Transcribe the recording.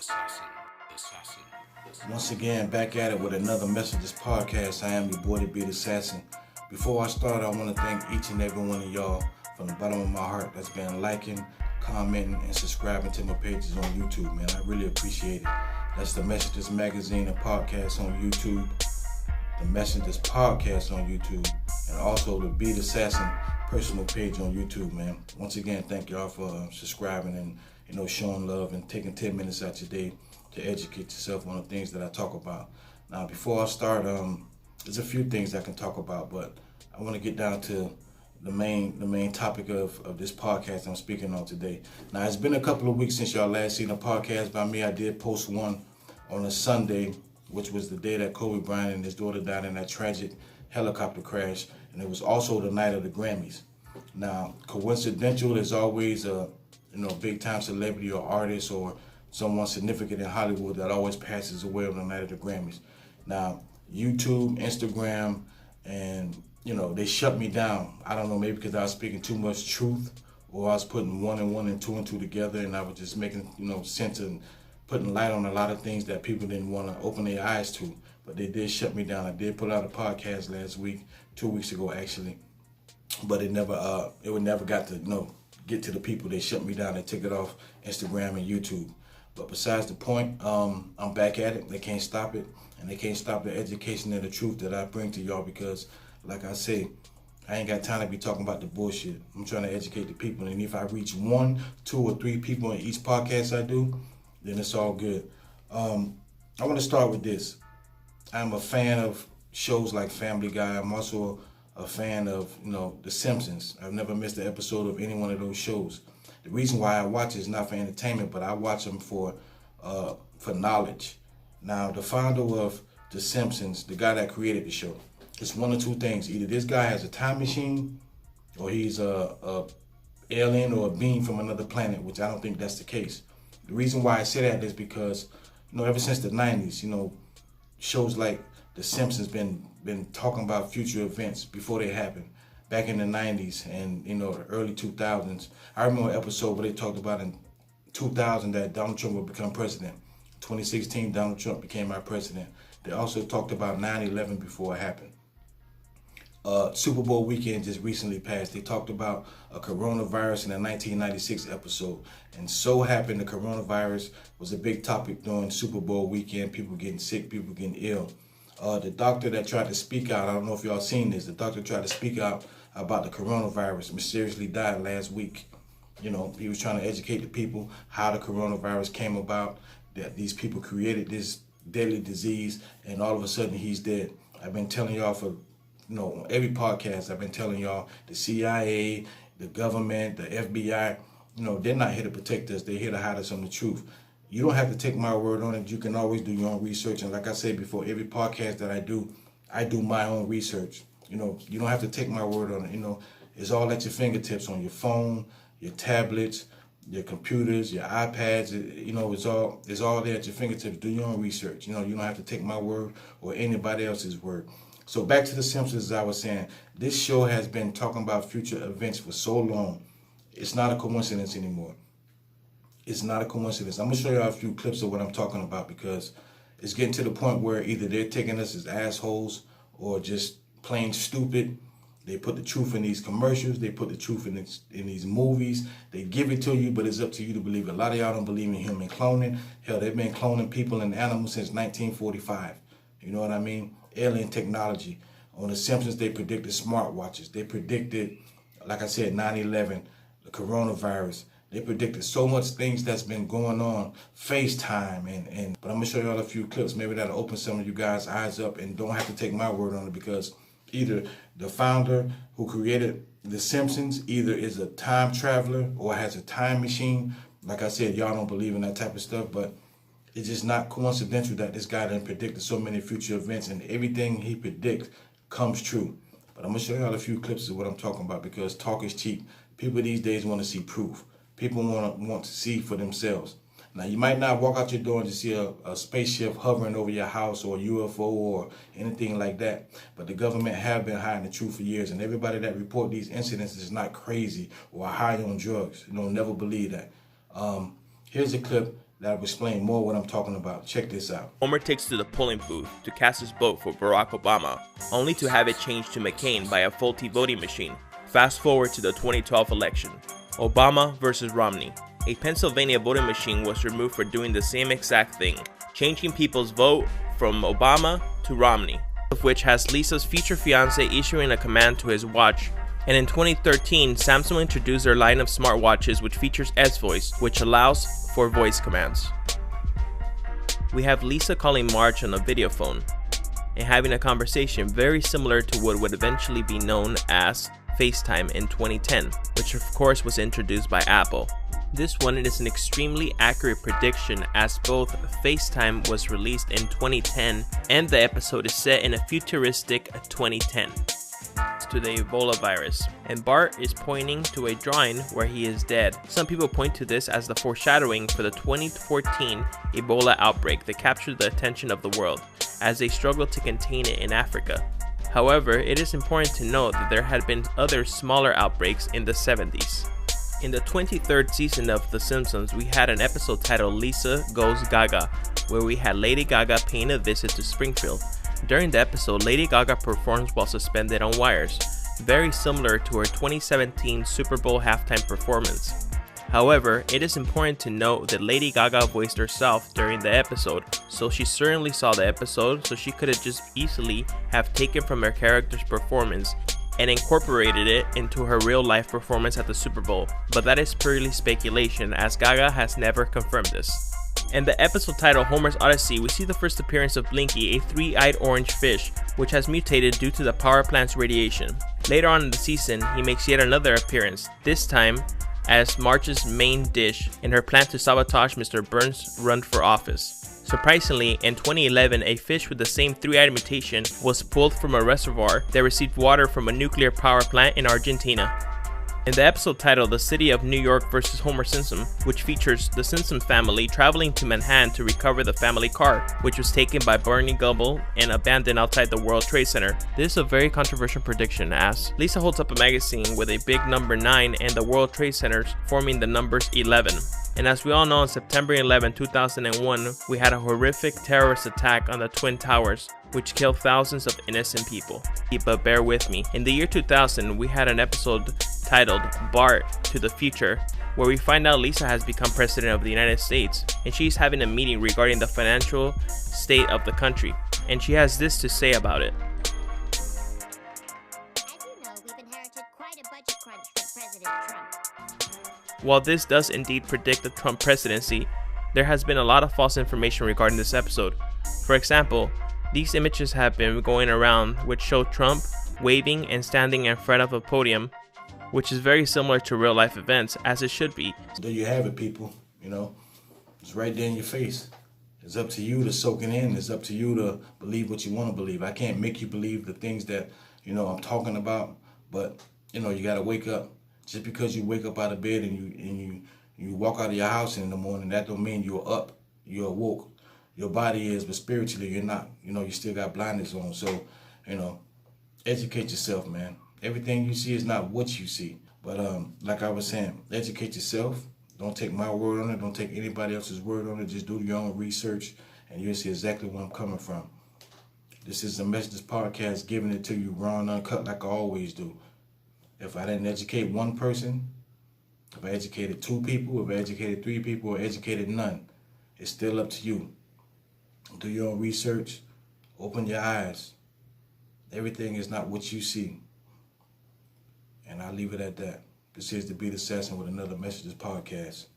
Assassin, assassin, assassin. Once again, back at it with another Messages podcast. I am your boy, the Beat Assassin. Before I start, I want to thank each and every one of y'all from the bottom of my heart that's been liking, commenting, and subscribing to my pages on YouTube, man. I really appreciate it. That's the Messages Magazine and Podcast on YouTube, the Messages Podcast on YouTube, and also the Beat Assassin personal page on YouTube, man. Once again, thank y'all for subscribing and showing love and taking 10 minutes out your day to educate yourself on the things that I talk about. Now, before I start, there's a few things I can talk about, but I want to get down to the main topic of this podcast I'm speaking on today. Now, it's been a couple of weeks since y'all last seen a podcast by me. I did post one on a Sunday, which was the day that Kobe Bryant and his daughter died in that tragic helicopter crash, and it was also the night of the Grammys. Now, coincidental is always a big time celebrity or artist or someone significant in Hollywood that always passes away on the night of the Grammys. Now, YouTube, Instagram, and they shut me down. I don't know, maybe because I was speaking too much truth, or I was putting one and two together, and I was just making sense and putting light on a lot of things that people didn't want to open their eyes to. But they did shut me down. I did put out a podcast last week, 2 weeks ago actually, but it would never got to get to the people. They shut me down. They took it off Instagram and YouTube. But besides the point, I'm back at it. They can't stop it, and they can't stop the education and the truth that I bring to y'all because, like I say, I ain't got time to be talking about the bullshit. I'm trying to educate the people, and if I reach 1, 2, or 3 people in each podcast I do, then it's all good. I want to start with this. I'm a fan of shows like Family Guy. I'm also a fan of The Simpsons. I've never missed an episode of any one of those shows. The reason why I watch it is not for entertainment, but I watch them for knowledge. Now, the founder of The Simpsons, the guy that created the show, it's one of two things. Either this guy has a time machine, or he's a alien or a being from another planet, which I don't think that's the case. The reason why I say that is because ever since the 90s, shows like The Simpsons been talking about future events before they happen. Back in the 90s and the early 2000s, I remember an episode where they talked about in 2000 that Donald Trump would become president. 2016, Donald Trump became our president. They also talked about 9/11 before it happened. Super Bowl weekend just recently passed. They talked about a coronavirus in a 1996 episode, and so happened the coronavirus was a big topic during Super Bowl weekend. People getting sick, people getting ill. The doctor that tried to speak out, I don't know if y'all seen this, the doctor tried to speak out about the coronavirus, mysteriously died last week. He was trying to educate the people how the coronavirus came about, that these people created this deadly disease, and all of a sudden he's dead. I've been telling y'all for, on every podcast, I've been telling y'all the CIA, the government, the FBI, they're not here to protect us, they're here to hide us from the truth. You don't have to take my word on it. You can always do your own research. And like I said before, every podcast that I do my own research. You don't have to take my word on it. It's all at your fingertips on your phone, your tablets, your computers, your iPads. It's all there at your fingertips. Do your own research. You don't have to take my word or anybody else's word. So back to The Simpsons, as I was saying, this show has been talking about future events for so long. It's not a coincidence anymore. It's not a coincidence. I'm going to show you a few clips of what I'm talking about because it's getting to the point where either they're taking us as assholes or just plain stupid. They put the truth in these commercials. They put the truth in these movies. They give it to you, but it's up to you to believe it. A lot of y'all don't believe in human cloning. Hell, they've been cloning people and animals since 1945. You know what I mean? Alien technology. On The Simpsons, they predicted smartwatches. They predicted, like I said, 9/11, the coronavirus. They predicted so much things that's been going on, FaceTime, but I'm going to show y'all a few clips. Maybe that'll open some of you guys' eyes up and don't have to take my word on it because either the founder who created The Simpsons either is a time traveler or has a time machine. Like I said, y'all don't believe in that type of stuff, but it's just not coincidental that this guy done predicted so many future events and everything he predicts comes true. But I'm going to show y'all a few clips of what I'm talking about because talk is cheap. People these days want to see proof. People want to see for themselves. Now, you might not walk out your door and just see a spaceship hovering over your house or a UFO or anything like that. But the government have been hiding the truth for years. And everybody that report these incidents is not crazy or high on drugs. Never believe that. Here's a clip that'll explain more what I'm talking about. Check this out. Homer takes to the polling booth to cast his vote for Barack Obama, only to have it changed to McCain by a faulty voting machine. Fast forward to the 2012 election. Obama versus Romney. A Pennsylvania voting machine was removed for doing the same exact thing, changing people's vote from Obama to Romney, of which has Lisa's future fiance issuing a command to his watch. And in 2013, Samsung introduced their line of smartwatches which features S-Voice, which allows for voice commands. We have Lisa calling Marge on a video phone and having a conversation very similar to what would eventually be known as FaceTime in 2010, which of course was introduced by Apple. This one is an extremely accurate prediction, as both FaceTime was released in 2010 and the episode is set in a futuristic 2010 to the Ebola virus, and Bart is pointing to a drawing where he is dead. Some people point to this as the foreshadowing for the 2014 Ebola outbreak that captured the attention of the world as they struggled to contain it in Africa. However, it is important to note that there had been other smaller outbreaks in the 70s. In the 23rd season of The Simpsons, we had an episode titled Lisa Goes Gaga, where we had Lady Gaga paying a visit to Springfield. During the episode, Lady Gaga performs while suspended on wires, very similar to her 2017 Super Bowl halftime performance. However, it is important to note that Lady Gaga voiced herself during the episode, so she certainly saw the episode, so she could have just easily have taken from her character's performance and incorporated it into her real-life performance at the Super Bowl, but that is purely speculation, as Gaga has never confirmed this. In the episode titled Homer's Odyssey, we see the first appearance of Blinky, a three-eyed orange fish, which has mutated due to the power plant's radiation. Later on in the season, he makes yet another appearance, this time as Marge's main dish in her plan to sabotage Mr. Burns' run for office. Surprisingly, in 2011, a fish with the same three-eyed mutation was pulled from a reservoir that received water from a nuclear power plant in Argentina. In the episode titled The City of New York vs. Homer Simpson, which features the Simpson family traveling to Manhattan to recover the family car, which was taken by Barney Gumble and abandoned outside the World Trade Center. This is a very controversial prediction, as Lisa holds up a magazine with a big number 9 and the World Trade Centers forming the numbers 11. And as we all know, on September 11, 2001, we had a horrific terrorist attack on the Twin Towers, which killed thousands of innocent people. But bear with me, in the year 2000, we had an episode titled Bart to the Future, where we find out Lisa has become president of the United States, and she's having a meeting regarding the financial state of the country, and she has this to say about it. As you know, we've inherited quite a budget crunch from President Trump. While this does indeed predict the Trump presidency, there has been a lot of false information regarding this episode. For example, these images have been going around which show Trump waving and standing in front of a podium, which is very similar to real life events, as it should be. There you have it, people. It's right there in your face. It's up to you to soak it in. It's up to you to believe what you want to believe. I can't make you believe the things that, I'm talking about, but, you got to wake up. Just because you wake up out of bed and you walk out of your house in the morning, that don't mean you're up, you're awoke. Your body is, but spiritually you're not. You still got blindness on. So, educate yourself, man. Everything you see is not what you see. But like I was saying, educate yourself. Don't take my word on it. Don't take anybody else's word on it. Just do your own research, and you'll see exactly where I'm coming from. This is the Messages Podcast, giving it to you raw and uncut like I always do. If I didn't educate one person, if I educated 2 people, if I educated 3 people, or educated none, it's still up to you. Do your own research. Open your eyes. Everything is not what you see. And I'll leave it at that. This is the Beat Assassin with another Messages Podcast.